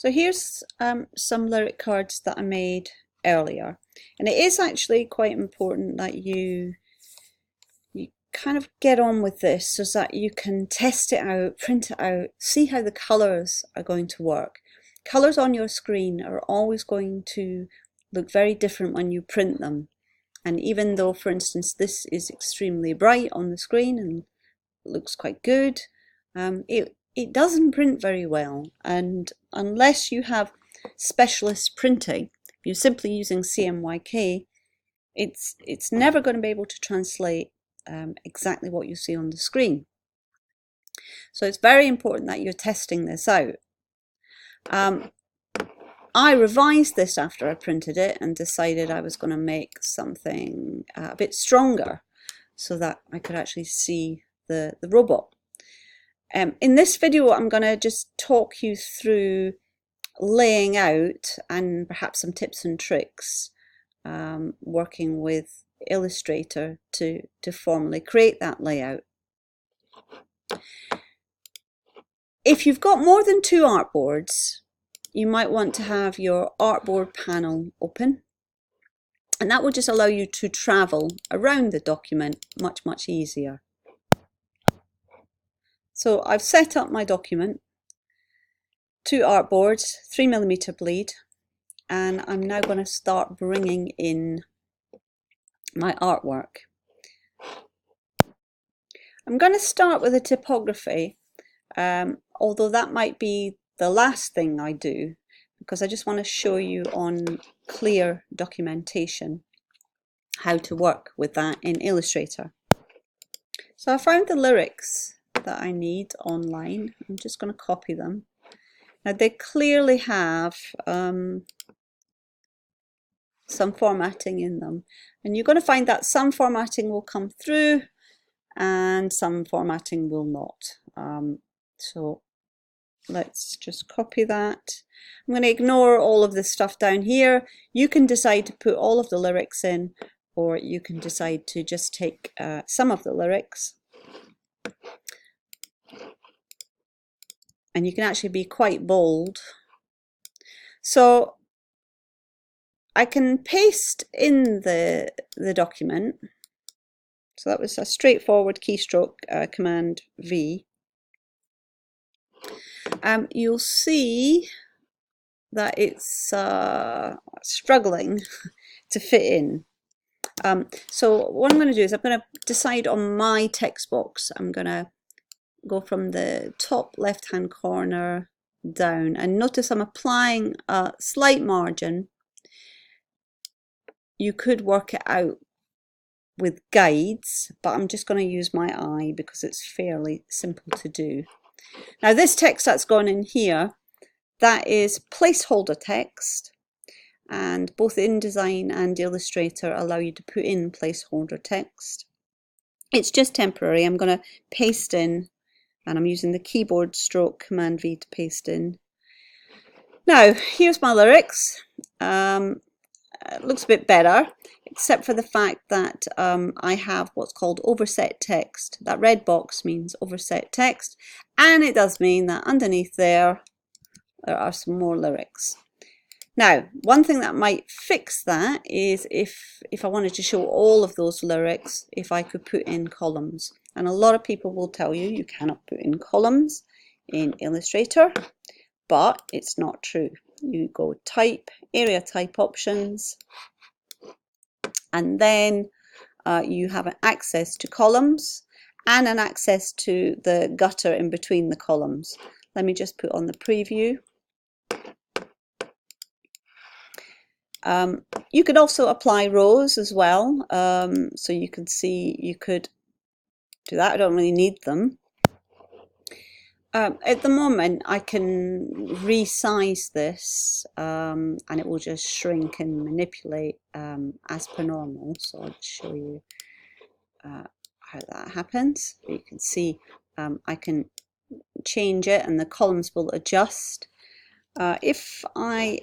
So here's some lyric cards that I made earlier, and it is actually quite important that you kind of get on with this so that you can test it out, print it out, see how the colours are going to work. Colours on your screen are always going to look very different when you print them, and even though, for instance, this is extremely bright on the screen and looks quite good, it doesn't print very well, and unless you have specialist printing, if you're simply using CMYK, it's never going to be able to translate exactly what you see on the screen. So it's very important that you're testing this out. I revised this after I printed it and decided I was going to make something a bit stronger so that I could actually see the robot. In this video, I'm going to just talk you through laying out and perhaps some tips and tricks working with Illustrator to formally create that layout. If you've got more than 2 artboards, you might want to have your artboard panel open, and that will just allow you to travel around the document much easier. So I've set up my document, 2 artboards, 3mm bleed, and I'm now going to start bringing in my artwork. I'm going to start with a typography, although that might be the last thing I do, because I just want to show you on clear documentation how to work with that in Illustrator. So I found the lyrics that I need online. I'm just going to copy them. Now they clearly have some formatting in them, and you're going to find that some formatting will come through and some formatting will not. So let's just copy that. I'm going to ignore all of this stuff down here. You can decide to put all of the lyrics in, or you can decide to just take some of the lyrics. And you can actually be quite bold. So I can paste in the document. So that was a straightforward keystroke Command V. You'll see that it's struggling to fit in. So what I'm going to do is I'm going to decide on my text box. I'm going to go from the top left hand corner down, and notice I'm applying a slight margin. You could work it out with guides, but I'm just going to use my eye because it's fairly simple to do. Now this text that's gone in here, that is placeholder text, and both InDesign and Illustrator allow you to put in placeholder text. It's just temporary. I'm going to paste in, and I'm using the keyboard stroke Command V to paste in. Now here's my lyrics. It looks a bit better, except for the fact that I have what's called overset text. That red box means overset text, and it does mean that underneath there are some more lyrics. Now, one thing that might fix that is if I wanted to show all of those lyrics, if I could put in columns. And a lot of people will tell you you cannot put in columns in Illustrator, but it's not true. You go type, area type options, and then you have an access to columns and an access to the gutter in between the columns. Let me just put on the preview. You could also apply rows as well, so you can see you could do that. I don't really need them. At the moment I can resize this and it will just shrink and manipulate as per normal, so I'll show you how that happens. You can see I can change it and the columns will adjust. If I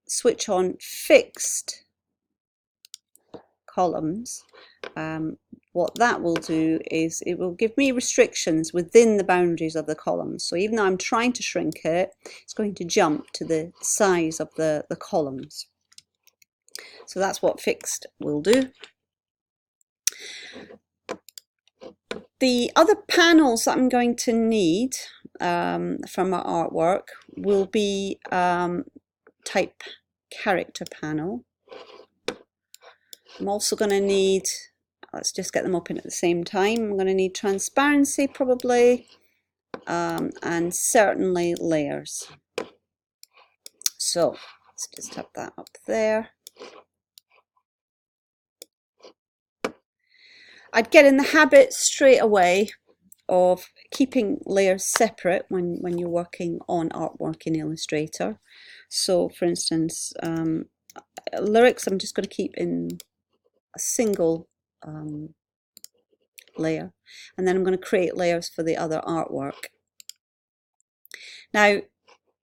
switch on fixed columns, what that will do is it will give me restrictions within the boundaries of the columns. So even though I'm trying to shrink it, it's going to jump to the size of the columns. So that's what fixed will do. The other panels that I'm going to need from my artwork will be type character panel. I'm also going to need, let's just get them open at the same time, I'm going to need transparency probably, and certainly layers. So let's just have that up there. I'd get in the habit straight away of keeping layers separate when you're working on artwork in Illustrator. So for instance, lyrics I'm just going to keep in a single layer, and then I'm going to create layers for the other artwork. Now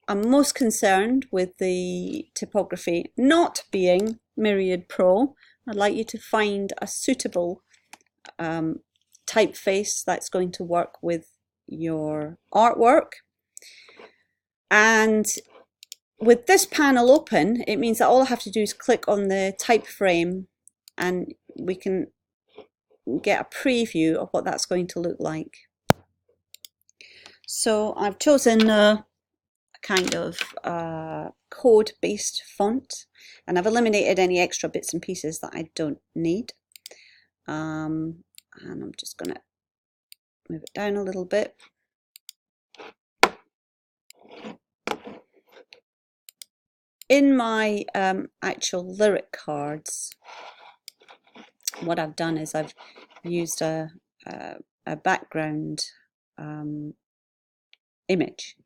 I'm most concerned with the typography not being Myriad Pro. I'd like you to find a suitable typeface that's going to work with your artwork. And with this panel open, it means that all I have to do is click on the type frame and we can get a preview of what that's going to look like. So I've chosen a kind of code-based font, and I've eliminated any extra bits and pieces that I don't need. And I'm just going to move it down a little bit. In my actual lyric cards, what I've done is I've used a background image,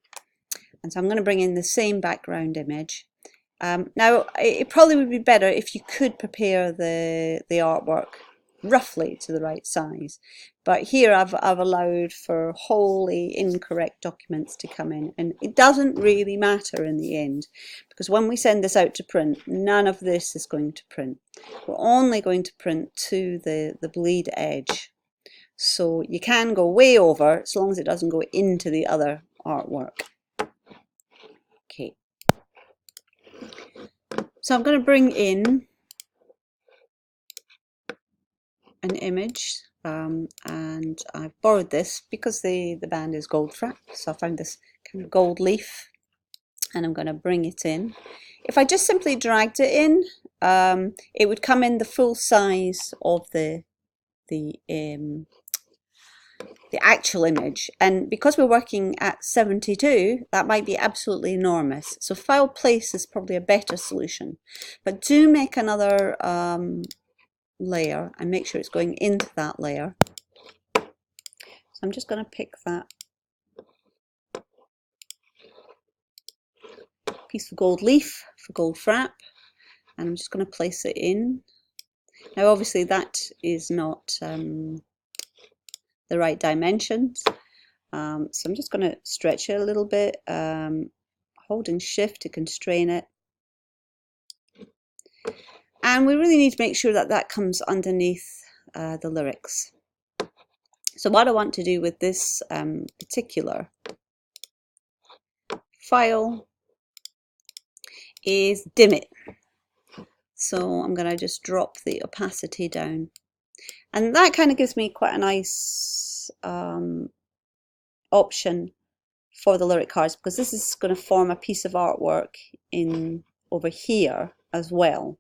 and so I'm going to bring in the same background image. Now it probably would be better if you could prepare the artwork roughly to the right size, but here I've allowed for wholly incorrect documents to come in, and it doesn't really matter in the end, because when we send this out to print, none of this is going to print. We're only going to print to the bleed edge, so you can go way over as long as it doesn't go into the other artwork. Okay, so I'm going to bring in an image, and I've borrowed this because the band is gold frap, so I found this kind of gold leaf, and I'm going to bring it in. If I just simply dragged it in, it would come in the full size of the actual image, and because we're working at 72, that might be absolutely enormous. So file place is probably a better solution, but do make another layer and make sure it's going into that layer. So I'm just going to pick that piece of gold leaf for gold frap, and I'm just going to place it in. Now obviously that is not the right dimensions, so I'm just going to stretch it a little bit, holding shift to constrain it. And we really need to make sure that that comes underneath the lyrics. So what I want to do with this particular file is dim it. So I'm going to just drop the opacity down. And that kind of gives me quite a nice option for the lyric cards, because this is going to form a piece of artwork in over here as well.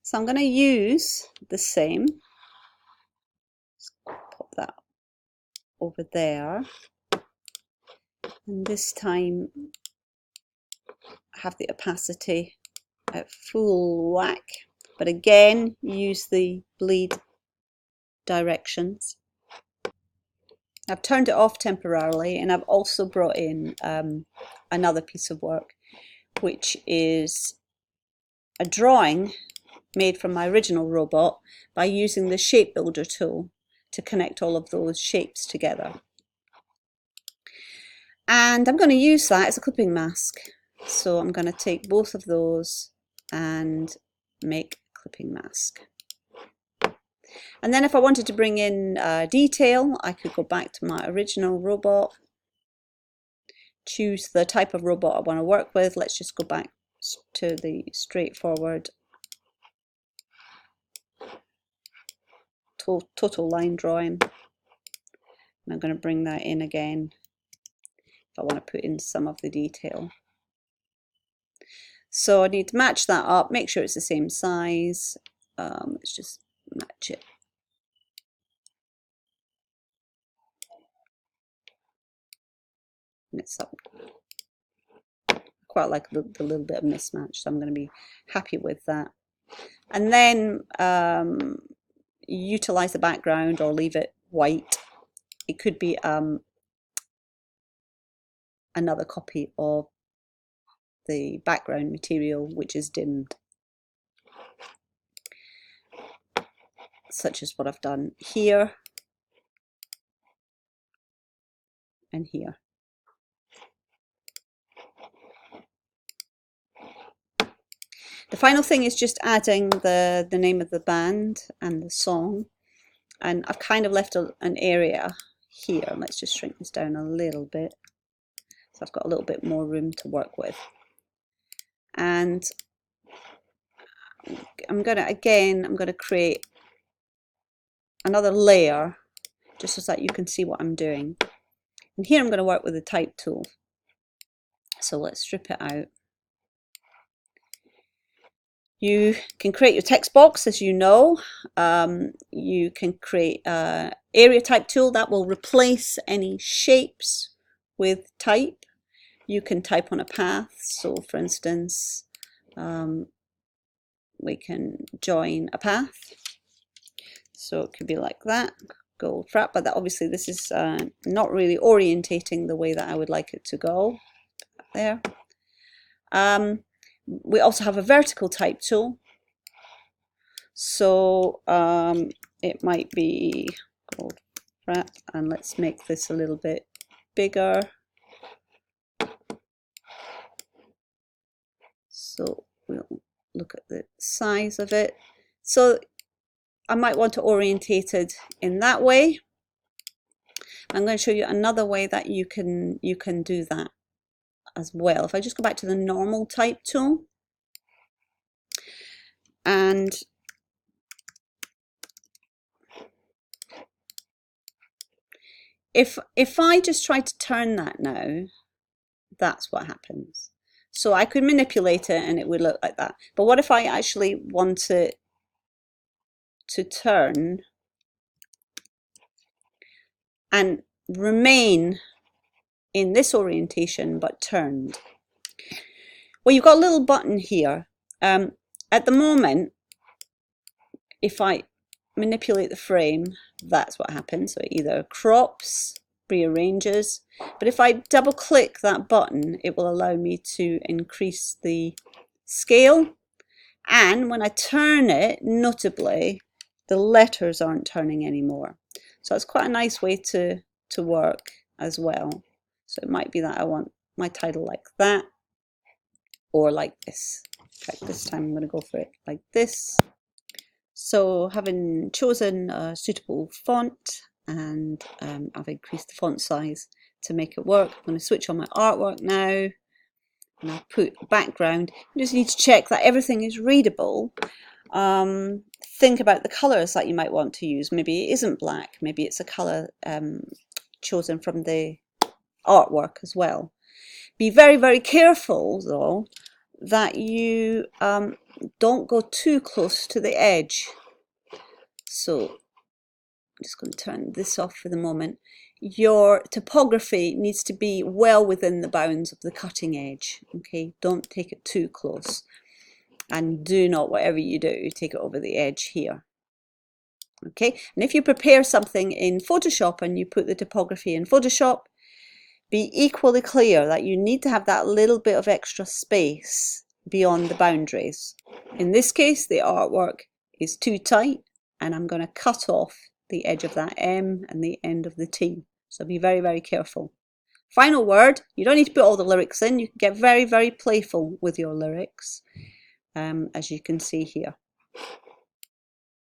So I'm going to use the same. Just pop that over there. And this time have the opacity at full whack. But again, use the bleed directions. I've turned it off temporarily, and I've also brought in another piece of work, which is a drawing made from my original robot by using the shape builder tool to connect all of those shapes together. And I'm going to use that as a clipping mask. So I'm going to take both of those and make clipping mask. And then if I wanted to bring in detail, I could go back to my original robot, choose the type of robot I want to work with. Let's just go back to the straightforward total line drawing. And I'm going to bring that in again if I want to put in some of the detail. So I need to match that up, make sure it's the same size. Let's just match it. And it's up. Quite like the little bit of mismatch, so I'm going to be happy with that. And then utilize the background or leave it white. It could be another copy of the background material which is dimmed, such as what I've done here and here. The final thing is just adding the name of the band and the song, and I've kind of left an area here. Let's just shrink this down a little bit so I've got a little bit more room to work with. And I'm gonna create another layer just so that you can see what I'm doing. And here I'm going to work with the type tool. So let's strip it out. You can create your text box, as you know. You can create an area type tool that will replace any shapes with type. You can type on a path. So for instance, we can join a path. So it could be like that, gold wrap, but that obviously this is not really orientating the way that I would like it to go. There. We also have a vertical type tool. So it might be gold wrap, and let's make this a little bit bigger. So we'll look at the size of it. So I might want to orientate it in that way. I'm going to show you another way that you can do that as well. If I just go back to the normal type tool, and if I just try to turn that now, that's what happens. So I could manipulate it and it would look like that. But what if I actually want it to turn and remain in this orientation but turned? Well, you've got a little button here. At the moment, if I manipulate the frame, that's what happens. So it either crops, rearranges, but if I double click that button, it will allow me to increase the scale. And when I turn it, notably, the letters aren't turning anymore. So it's quite a nice way to work as well. So it might be that I want my title like that, or like this. In fact, this time I'm going to go for it like this. So having chosen a suitable font, and I've increased the font size to make it work. I'm going to switch on my artwork now, and I'll put background. You just need to check that everything is readable. Think about the colours that you might want to use. Maybe it isn't black, maybe it's a colour chosen from the artwork as well. Be very, very careful though that you don't go too close to the edge. So I'm just going to turn this off for the moment. Your typography needs to be well within the bounds of the cutting edge. Okay, don't take it too close, and do not, whatever you do, take it over the edge here. Okay, and if you prepare something in Photoshop and you put the typography in Photoshop, be equally clear that you need to have that little bit of extra space beyond the boundaries. In this case, the artwork is too tight, and I'm going to cut off the edge of that M and the end of the T. So be very, very careful. Final word, you don't need to put all the lyrics in. You can get very, very playful with your lyrics. as you can see here.